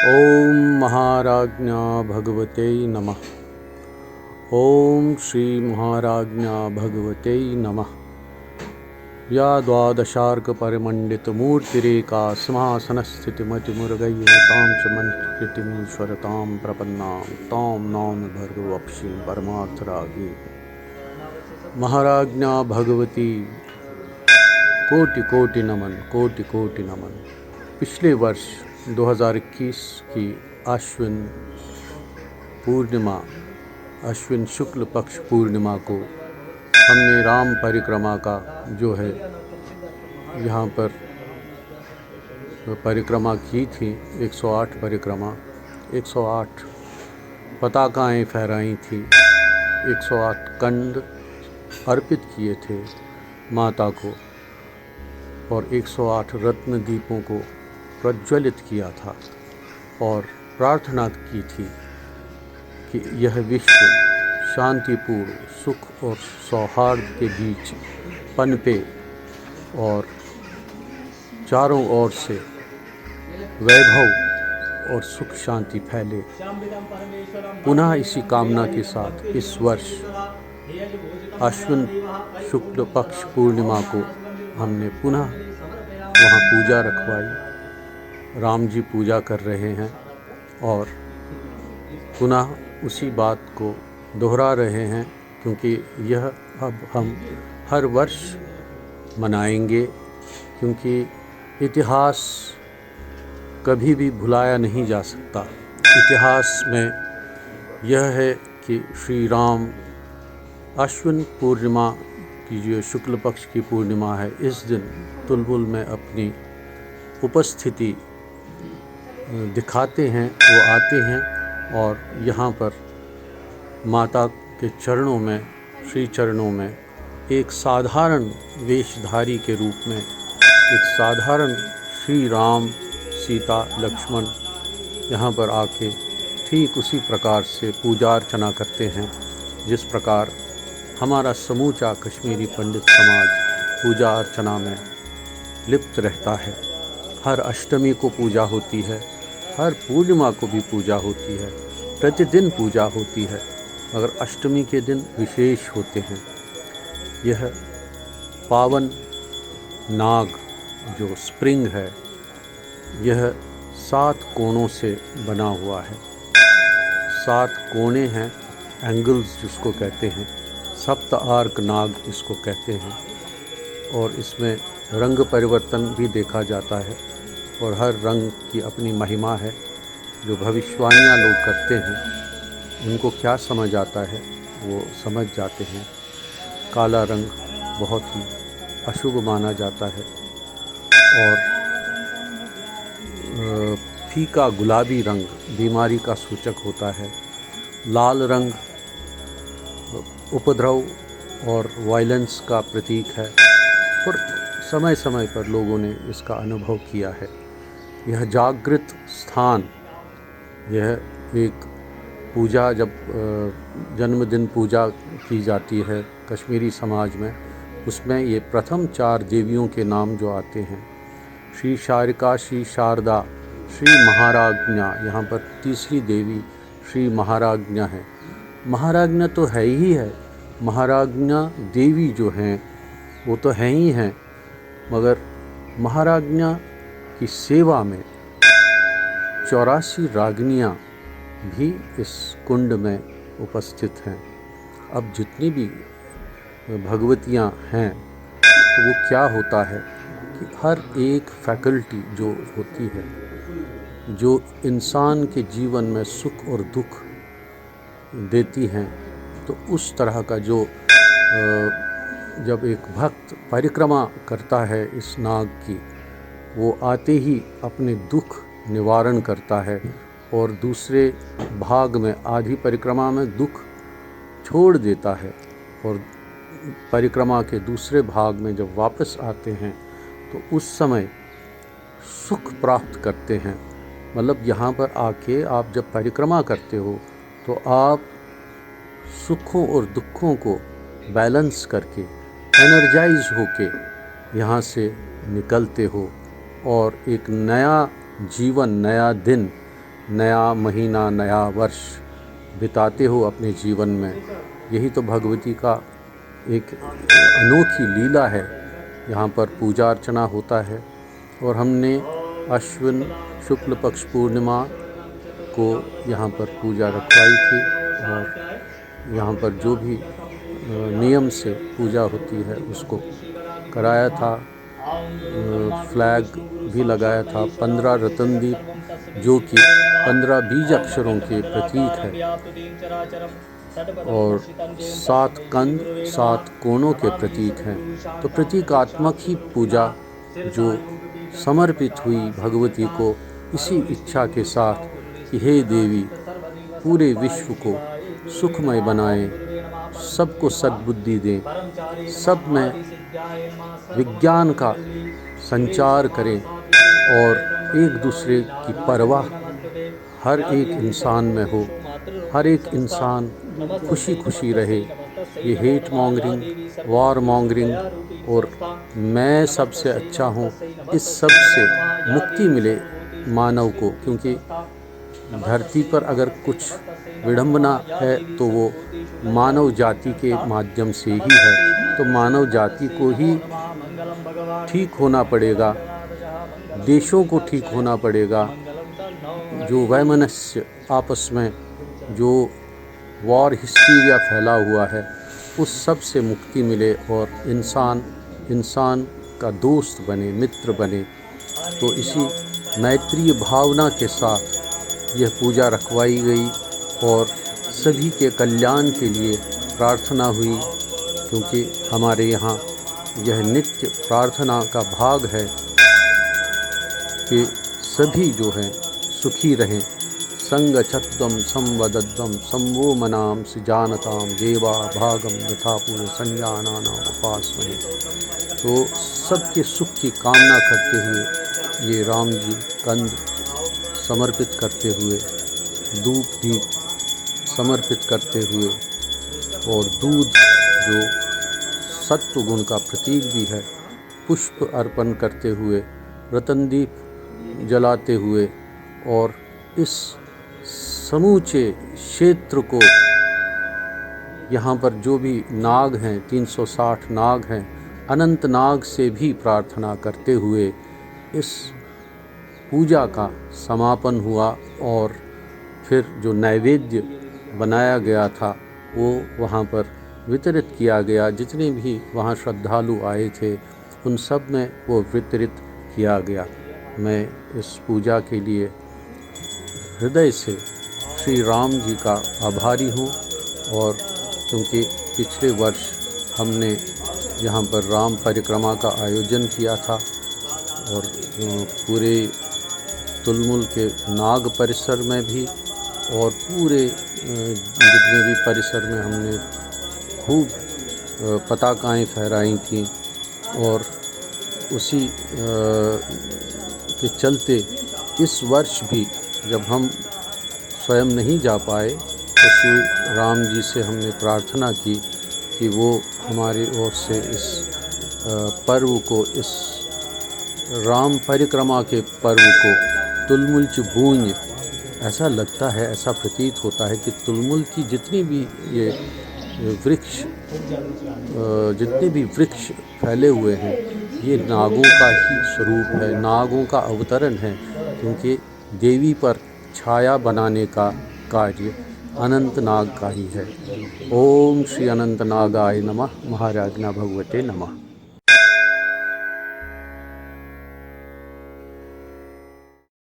ओम महाराज्ञा भगवते नमः। ओम श्री महाराज्ञा भगवते नमः। या द्वादशार्क परिमंडित मूर्तिरेका सिंहासनस्थितिमतिमुरुगैरतां च मंत्रिकृतिमीश्वरतां प्रपन्नां तां नौमि भर्गोऽक्षीं परमार्थरागी। महाराज्ञा भगवती कोटि कोटि नमन, कोटि कोटि नमन। पिछले वर्ष 2021 की अश्विन पूर्णिमा, अश्विन शुक्ल पक्ष पूर्णिमा को हमने राम परिक्रमा का जो है यहाँ पर परिक्रमा की थी। 108 परिक्रमा, 108 पताकाएँ फहराई थी, 108 कंद अर्पित किए थे माता को और 108 रत्न दीपों को प्रज्वलित किया था और प्रार्थना की थी कि यह विश्व शांतिपूर्ण सुख और सौहार्द के बीच पनपे और चारों ओर से वैभव और सुख शांति फैले। पुनः इसी कामना के साथ इस वर्ष अश्विन शुक्ल पक्ष पूर्णिमा को हमने पुनः वहाँ पूजा रखवाई। राम जी पूजा कर रहे हैं और पुनः उसी बात को दोहरा रहे हैं, क्योंकि यह अब हम हर वर्ष मनाएंगे, क्योंकि इतिहास कभी भी भुलाया नहीं जा सकता। इतिहास में यह है कि श्री राम अश्विन पूर्णिमा की जो शुक्ल पक्ष की पूर्णिमा है, इस दिन तुलबुल में अपनी उपस्थिति दिखाते हैं। वो आते हैं और यहाँ पर माता के चरणों में, श्री चरणों में एक साधारण वेशधारी के रूप में, एक साधारण श्री राम सीता लक्ष्मण यहाँ पर आके ठीक उसी प्रकार से पूजा अर्चना करते हैं जिस प्रकार हमारा समूचा कश्मीरी पंडित समाज पूजा अर्चना में लिप्त रहता है। हर अष्टमी को पूजा होती है, हर पूर्णिमा को भी पूजा होती है, प्रतिदिन पूजा होती है, मगर अष्टमी के दिन विशेष होते हैं। यह पावन नाग जो स्प्रिंग है, यह 7 कोणों से बना हुआ है। 7 कोणे हैं, एंगल्स जिसको कहते हैं, सप्त आर्क नाग इसको कहते हैं। और इसमें रंग परिवर्तन भी देखा जाता है और हर रंग की अपनी महिमा है। जो भविष्यवाणियाँ लोग करते हैं उनको क्या समझ आता है, वो समझ जाते हैं। काला रंग बहुत ही अशुभ माना जाता है और फीका गुलाबी रंग बीमारी का सूचक होता है। लाल रंग उपद्रव और वायलेंस का प्रतीक है और समय समय पर लोगों ने इसका अनुभव किया है। यह जागृत स्थान, यह एक पूजा, जब जन्मदिन पूजा की जाती है कश्मीरी समाज में, उसमें ये प्रथम 4 देवियों के नाम जो आते हैं, श्री शारिका, श्री शारदा, श्री महाराज्ञा, यहाँ पर तीसरी देवी श्री महाराज्ञा है। महाराज्ञा तो है ही है, महाराज्ञा देवी जो हैं वो तो हैं ही हैं, मगर महाराज्ञा की सेवा में 84 रागनियाँ भी इस कुंड में उपस्थित हैं। अब जितनी भी भगवतियाँ हैं तो वो क्या होता है कि हर एक फैकल्टी जो होती है, जो इंसान के जीवन में सुख और दुख देती हैं, तो उस तरह का जो जब एक भक्त परिक्रमा करता है इस नाग की, वो आते ही अपने दुख निवारण करता है और दूसरे भाग में, आधी परिक्रमा में दुख छोड़ देता है और परिक्रमा के दूसरे भाग में जब वापस आते हैं तो उस समय सुख प्राप्त करते हैं। मतलब यहाँ पर आके आप जब परिक्रमा करते हो तो आप सुखों और दुखों को बैलेंस करके, एनर्जाइज होके यहाँ से निकलते हो और एक नया जीवन, नया दिन, नया महीना, नया वर्ष बिताते हो अपने जीवन में। यही तो भगवती का एक अनोखी लीला है। यहाँ पर पूजा अर्चना होता है और हमने अश्विन शुक्ल पक्ष पूर्णिमा को यहाँ पर पूजा रखवाई थी और यहाँ पर जो भी नियम से पूजा होती है उसको कराया था। फ्लैग भी लगाया था। 15 रतन दीप जो कि 15 बीज अक्षरों के प्रतीक है और 7 कंद 7 कोणों के प्रतीक हैं। तो प्रतीकात्मक ही पूजा जो समर्पित हुई भगवती को इसी इच्छा के साथ कि हे देवी, पूरे विश्व को सुखमय बनाएं, सबको सद्बुद्धि दें, सब में विज्ञान का संचार करें और एक दूसरे की परवाह हर एक इंसान में हो, हर एक इंसान खुशी खुशी रहे। ये हेट मॉन्गरिंग, वॉर मॉन्गरिंग और मैं सबसे अच्छा हूँ, इस सब से मुक्ति मिले मानव को। क्योंकि धरती पर अगर कुछ विडंबना है तो वो मानव जाति के माध्यम से ही है। तो मानव जाति को ही ठीक होना पड़ेगा, देशों को ठीक होना पड़ेगा। जो वैमनस्य आपस में जो वॉर हिस्टीरिया फैला हुआ है उस सब से मुक्ति मिले और इंसान का दोस्त बने, मित्र बने। तो इसी मैत्रीय भावना के साथ यह पूजा रखवाई गई और सभी के कल्याण के लिए प्रार्थना हुई। क्योंकि हमारे यहाँ यह नित्य प्रार्थना का भाग है कि सभी जो हैं सुखी रहें। संगच्छत्वं संवदद्वं संवो मनाम जानताम देवा भागम यथापूर्व संजानानाम उपासमहे। तो सबके सुख की कामना करते हुए ये राम जी कंद समर्पित करते हुए, धूप दीप समर्पित करते हुए और दूध जो सत्व गुण का प्रतीक भी है, पुष्प अर्पण करते हुए, रतन दीप जलाते हुए और इस समूचे क्षेत्र को, यहाँ पर जो भी नाग हैं 360 नाग हैं, अनंत नाग से भी प्रार्थना करते हुए इस पूजा का समापन हुआ। और फिर जो नैवेद्य बनाया गया था वो वहाँ पर वितरित किया गया। जितने भी वहाँ श्रद्धालु आए थे उन सब में वो वितरित किया गया। मैं इस पूजा के लिए हृदय से श्री राम जी का आभारी हूँ। और क्योंकि पिछले वर्ष हमने यहाँ पर राम परिक्रमा का आयोजन किया था और पूरे तुलमुल के नाग परिसर में भी और पूरे जितने भी परिसर में हमने खूब पताकाएं फहराई थीं। और उसी के चलते इस वर्ष भी जब हम स्वयं नहीं जा पाए तो श्री राम जी से हमने प्रार्थना की कि वो हमारी ओर से इस पर्व को, इस राम परिक्रमा के पर्व को तुलमुल च बूंज, ऐसा लगता है, ऐसा प्रतीत होता है कि तुलमुल की जितनी भी ये वृक्ष, जितने भी वृक्ष फैले हुए हैं ये नागों का ही स्वरूप है, नागों का अवतरण है। क्योंकि देवी पर छाया बनाने का कार्य अनंत नाग का ही है। ओम श्री अनंत नागाय नमः। महाराज्ञा भगवते नमः।